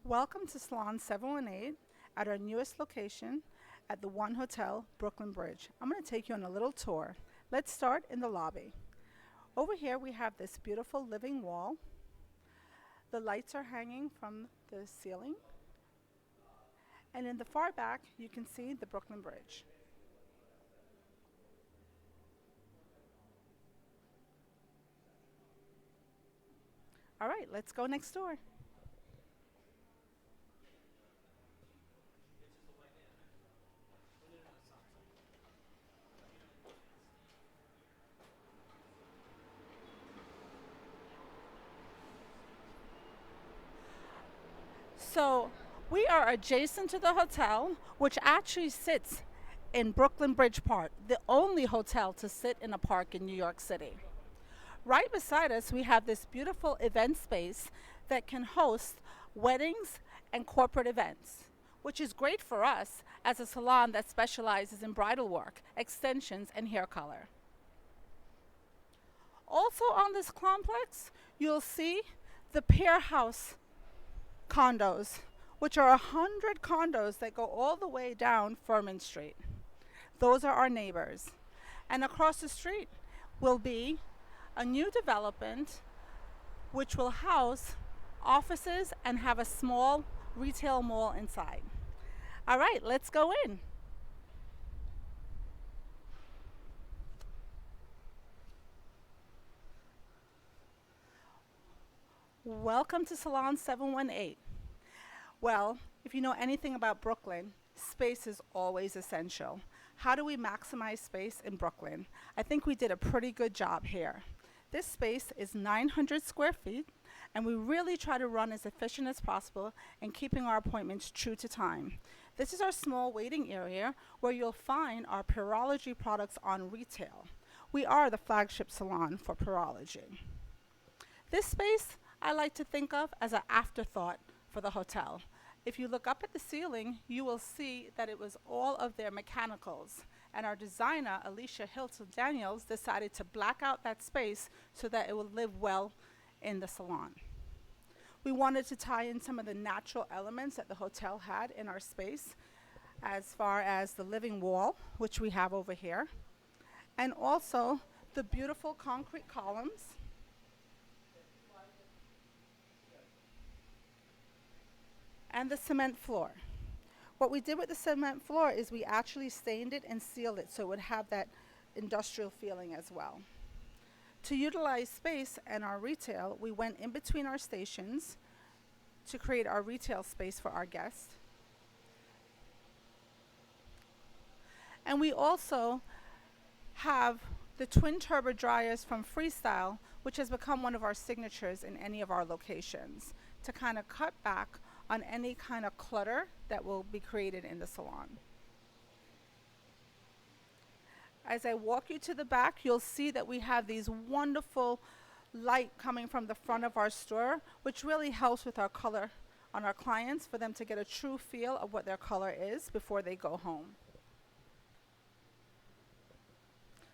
Welcome to Salon 718 at our newest location at the One Hotel, Brooklyn Bridge. I'm going to take you on a little tour. Let's start in the lobby. Over here we have this beautiful living wall. The lights are hanging from the ceiling. And in the far back you can see the Brooklyn Bridge. All right, let's go next door. So we are adjacent to the hotel, which actually sits in Brooklyn Bridge Park, the only hotel to sit in a park in New York City. Right beside us, we have this beautiful event space that can host weddings and corporate events, which is great for us as a salon that specializes in bridal work, extensions, and hair color. Also on this complex, you'll see the Pear House condos, which are 100 condos that go all the way down Furman Street. Those are our neighbors. And across the street will be a new development which will house offices and have a small retail mall inside. All right, let's go in. Welcome to Salon 718. Well, if you know anything about Brooklyn, space is always essential. How do we maximize space in Brooklyn? I think we did a pretty good job here. This space is 900 square feet, and we really try to run as efficient as possible and keeping our appointments true to time. This is our small waiting area where you'll find our Pearology products on retail. We are the flagship salon for Pearology. This space I like to think of as an afterthought for the hotel. If you look up at the ceiling, you will see that it was all of their mechanicals. And our designer, Alicia Hilton Daniels, decided to black out that space so that it would live well in the salon. We wanted to tie in some of the natural elements that the hotel had in our space, as far as the living wall, which we have over here, and also the beautiful concrete columns and the cement floor. What we did with the cement floor is we actually stained it and sealed it so it would have that industrial feeling as well. To utilize space and our retail, we went in between our stations to create our retail space for our guests. And we also have the twin turbo dryers from Freestyle, which has become one of our signatures in any of our locations, to kind of cut back on any kind of clutter that will be created in the salon. As I walk you to the back, you'll see that we have these wonderful light coming from the front of our store, which really helps with our color on our clients for them to get a true feel of what their color is before they go home.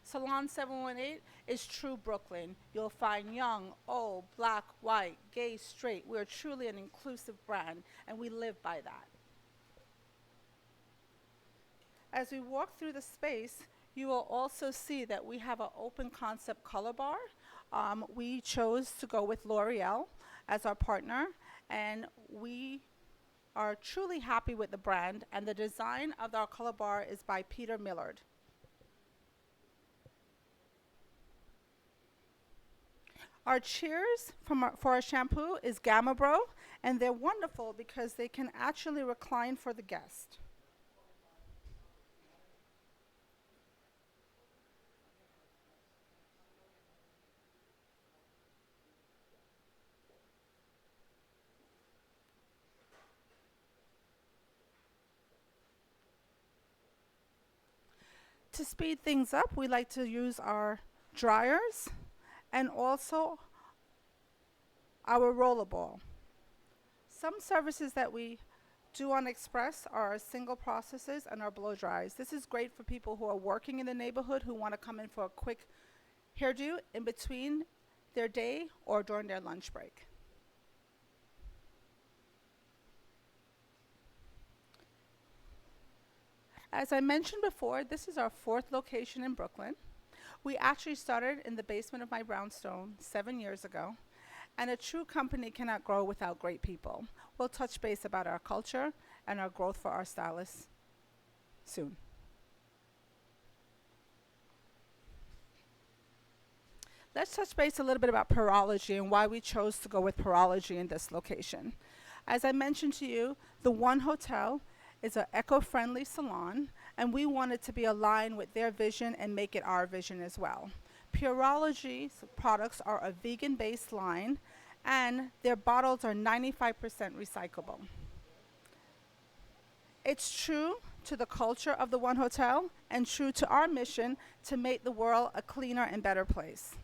Salon 718 is true Brooklyn. You'll find young, old, black, white, gay, straight. We're truly an inclusive brand, and we live by that. As we walk through the space, you will also see that we have an open concept color bar. We chose to go with L'Oreal as our partner, and we are truly happy with the brand, and the design of our color bar is by Peter Millard. Our cheers for our shampoo is Gamma Bro, and they're wonderful because they can actually recline for the guest. To speed things up, we like to use our dryers and also our rollerball. Some services that we do on Express are our single processes and our blow dries. This is great for people who are working in the neighborhood who want to come in for a quick hairdo in between their day or during their lunch break. As I mentioned before, this is our fourth location in Brooklyn. We actually started in the basement of my brownstone 7 years ago, and a true company cannot grow without great people. We'll touch base about our culture and our growth for our stylists soon. Let's touch base a little bit about Parology and why we chose to go with Parology in this location. As I mentioned to you, the One Hotel is an eco-friendly salon, and we wanted to be aligned with their vision and make it our vision as well. Pureology's products are a vegan-based line, and their bottles are 95% recyclable. It's true to the culture of the One Hotel and true to our mission to make the world a cleaner and better place.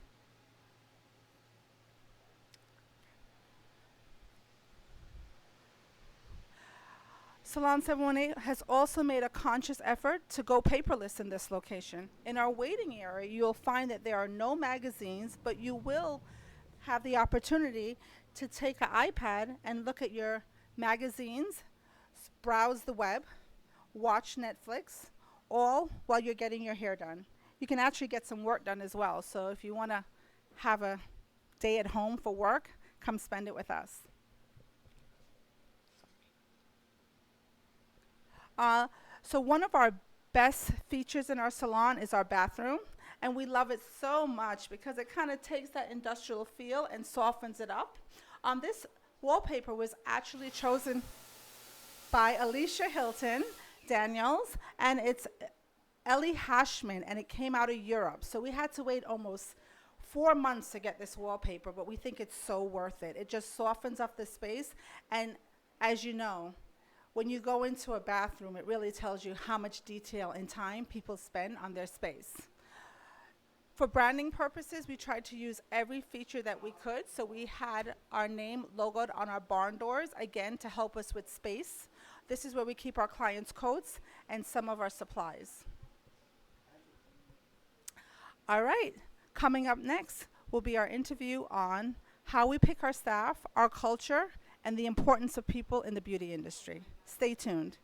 Salon 718 has also made a conscious effort to go paperless in this location. In our waiting area, you'll find that there are no magazines, but you will have the opportunity to take an iPad and look at your magazines, browse the web, watch Netflix, all while you're getting your hair done. You can actually get some work done as well. So if you want to have a day at home for work, come spend it with us. So one of our best features in our salon is our bathroom, and we love it so much because it kind of takes that industrial feel and softens it up. This wallpaper was actually chosen by Alicia Hilton Daniels, and it's Ellie Hashman, and it came out of Europe. So we had to wait almost 4 months to get this wallpaper, but we think it's so worth it. It just softens up the space, and as you know, when you go into a bathroom, it really tells you how much detail and time people spend on their space. For branding purposes, we tried to use every feature that we could. So we had our name logoed on our barn doors, again, to help us with space. This is where we keep our clients' coats and some of our supplies. All right, coming up next will be our interview on how we pick our staff, our culture, and the importance of people in the beauty industry. Stay tuned.